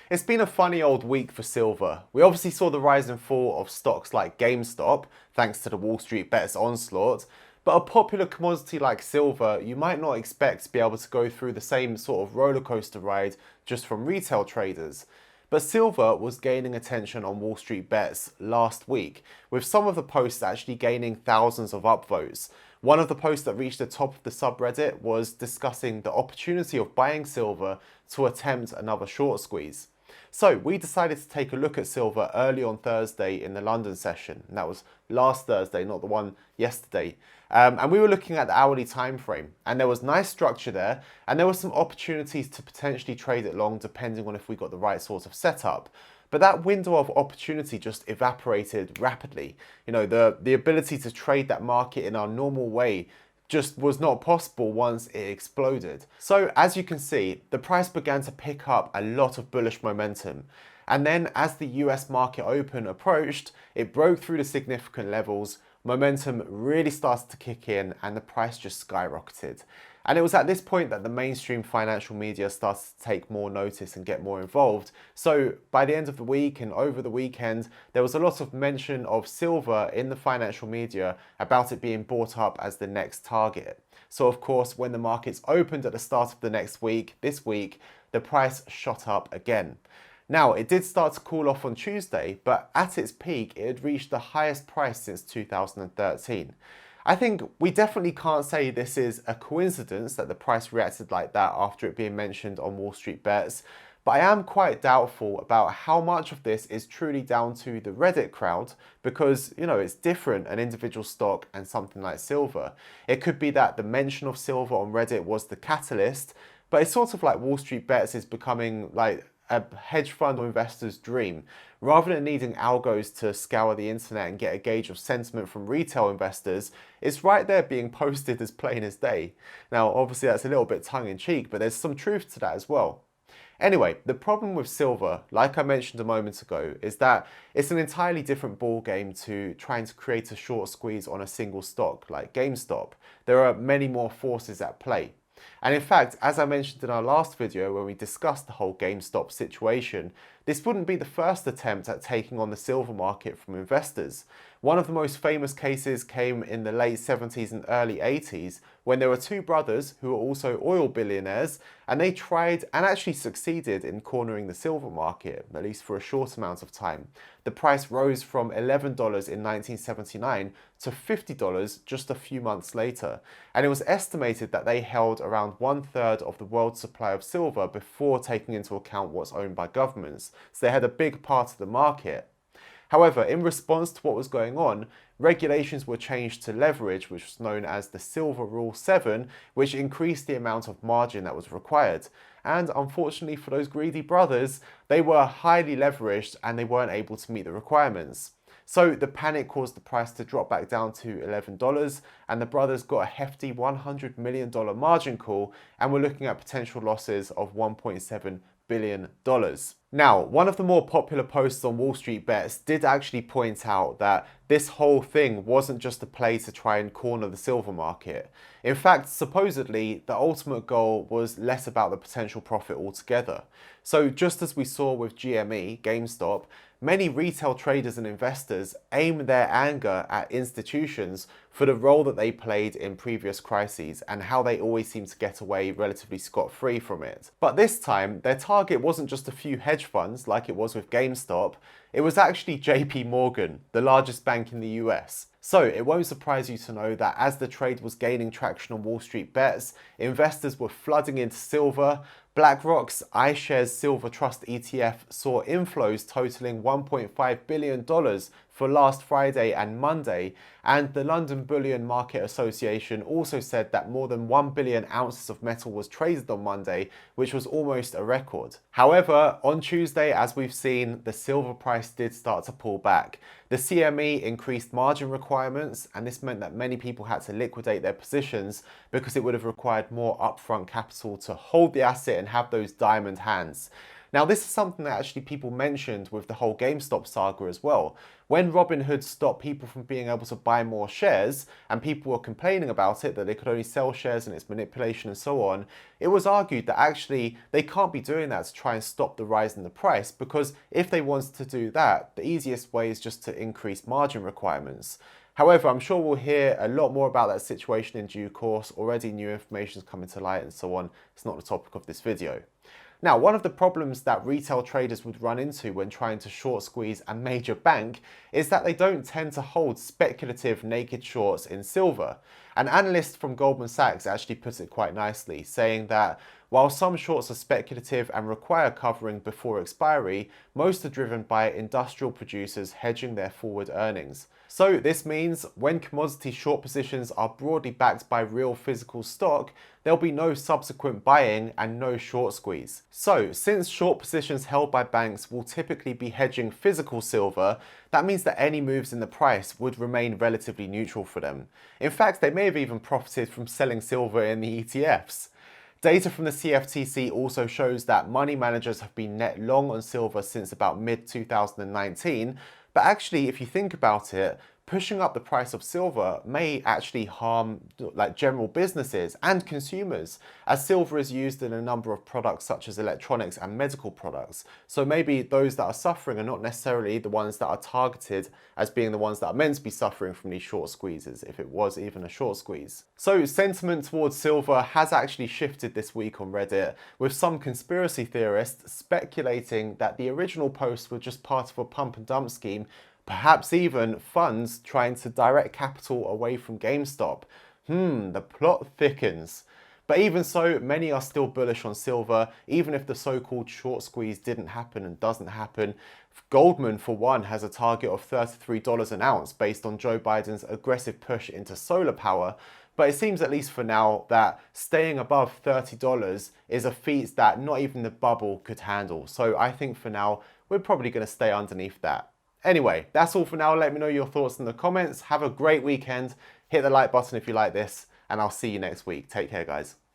It's been a funny old week for silver. We obviously saw the rise and fall of stocks like GameStop, thanks to the Wall Street Bets onslaught, but a popular commodity like silver, you might not expect to be able to go through the same sort of roller coaster ride just from retail traders. But silver was gaining attention on Wall Street Bets last week, with some of the posts actually gaining thousands of upvotes. One of the posts that reached the top of the subreddit was discussing the opportunity of buying silver to attempt another short squeeze. So we decided to take a look at silver early on Thursday in the London session. And that was last Thursday, not the one yesterday. And we were looking at the hourly time frame, and there was nice structure there, and there were some opportunities to potentially trade it long depending on if we got the right sort of setup. But that window of opportunity just evaporated rapidly. You know, the ability to trade that market in our normal way just was not possible once it exploded. So as you can see, the price began to pick up a lot of bullish momentum. And then as the US market open approached, it broke through the significant levels, momentum really started to kick in, and the price just skyrocketed. And it was at this point that the mainstream financial media started to take more notice and get more involved. So by the end of the week and over the weekend, there was a lot of mention of silver in the financial media about it being brought up as the next target. So of course, when the markets opened at the start of the next week, this week, the price shot up again. Now, it did start to cool off on Tuesday, but at its peak, it had reached the highest price since 2013. I think we definitely can't say this is a coincidence that the price reacted like that after it being mentioned on Wall Street Bets, but I am quite doubtful about how much of this is truly down to the Reddit crowd because, you know, it's different, an individual stock and something like silver. It could be that the mention of silver on Reddit was the catalyst, but it's sort of like Wall Street Bets is becoming like a hedge fund investor's dream. Rather than needing algos to scour the internet and get a gauge of sentiment from retail investors, it's right there being posted as plain as day. Now, obviously that's a little bit tongue-in-cheek, but there's some truth to that as well. Anyway, the problem with silver, like I mentioned a moment ago, is that it's an entirely different ball game to trying to create a short squeeze on a single stock like GameStop. There are many more forces at play. And in fact, as I mentioned in our last video when we discussed the whole GameStop situation, this wouldn't be the first attempt at taking on the silver market from investors. One of the most famous cases came in the late 70s and early 80s when there were two brothers who were also oil billionaires, and they tried and actually succeeded in cornering the silver market, at least for a short amount of time. The price rose from $11 in 1979 to $50 just a few months later, and it was estimated that they held around 1/3 of the world's supply of silver before taking into account what's owned by governments, so they had a big part of the market. However, in response to what was going on, regulations were changed to leverage, which was known as the Silver Rule 7, which increased the amount of margin that was required. And unfortunately for those greedy brothers, they were highly leveraged and they weren't able to meet the requirements. So the panic caused the price to drop back down to $11, and the brothers got a hefty $100 million margin call, and we're looking at potential losses of $1.7 billion. Now, one of the more popular posts on Wall Street Bets did actually point out that this whole thing wasn't just a play to try and corner the silver market. In fact, supposedly, the ultimate goal was less about the potential profit altogether. So just as we saw with GME, GameStop, many retail traders and investors aim their anger at institutions for the role that they played in previous crises and how they always seem to get away relatively scot-free from it. But this time, their target wasn't just a few hedge funds like it was with GameStop, it was actually JP Morgan, the largest bank in the US. So it won't surprise you to know that as the trade was gaining traction on Wall Street Bets, investors were flooding into silver. BlackRock's iShares Silver Trust ETF saw inflows totaling $1.5 billion for last Friday and Monday, and the London Bullion Market Association also said that more than 1 billion ounces of metal was traded on Monday, which was almost a record. However, on Tuesday, as we've seen, the silver price did start to pull back. The CME increased margin requirements, and this meant that many people had to liquidate their positions because it would have required more upfront capital to hold the asset and have those diamond hands. Now, this is something that actually people mentioned with the whole GameStop saga as well. When Robinhood stopped people from being able to buy more shares, and people were complaining about it, that they could only sell shares and its manipulation and so on, it was argued that actually they can't be doing that to try and stop the rise in the price, because if they wanted to do that, the easiest way is just to increase margin requirements. However, I'm sure we'll hear a lot more about that situation in due course. Already new information is coming to light and so on. It's not the topic of this video. Now, one of the problems that retail traders would run into when trying to short squeeze a major bank is that they don't tend to hold speculative naked shorts in silver. An analyst from Goldman Sachs actually put it quite nicely, saying that while some shorts are speculative and require covering before expiry, most are driven by industrial producers hedging their forward earnings. So this means when commodity short positions are broadly backed by real physical stock, there'll be no subsequent buying and no short squeeze. So since short positions held by banks will typically be hedging physical silver, that means that any moves in the price would remain relatively neutral for them. In fact, they may have even profited from selling silver in the ETFs. Data from the CFTC also shows that money managers have been net long on silver since about mid-2019, but actually, if you think about it, pushing up the price of silver may actually harm general businesses and consumers, as silver is used in a number of products such as electronics and medical products. So maybe those that are suffering are not necessarily the ones that are targeted as being the ones that are meant to be suffering from these short squeezes, if it was even a short squeeze. So sentiment towards silver has actually shifted this week on Reddit, with some conspiracy theorists speculating that the original posts were just part of a pump and dump scheme, perhaps even funds trying to direct capital away from GameStop. The plot thickens. But even so, many are still bullish on silver, even if the so-called short squeeze didn't happen and doesn't happen. Goldman, for one, has a target of $33 an ounce based on Joe Biden's aggressive push into solar power. But it seems, at least for now, that staying above $30 is a feat that not even the bubble could handle. So I think for now, we're probably going to stay underneath that. Anyway, that's all for now. Let me know your thoughts in the comments. Have a great weekend. Hit the like button if you like this, and I'll see you next week. Take care, guys.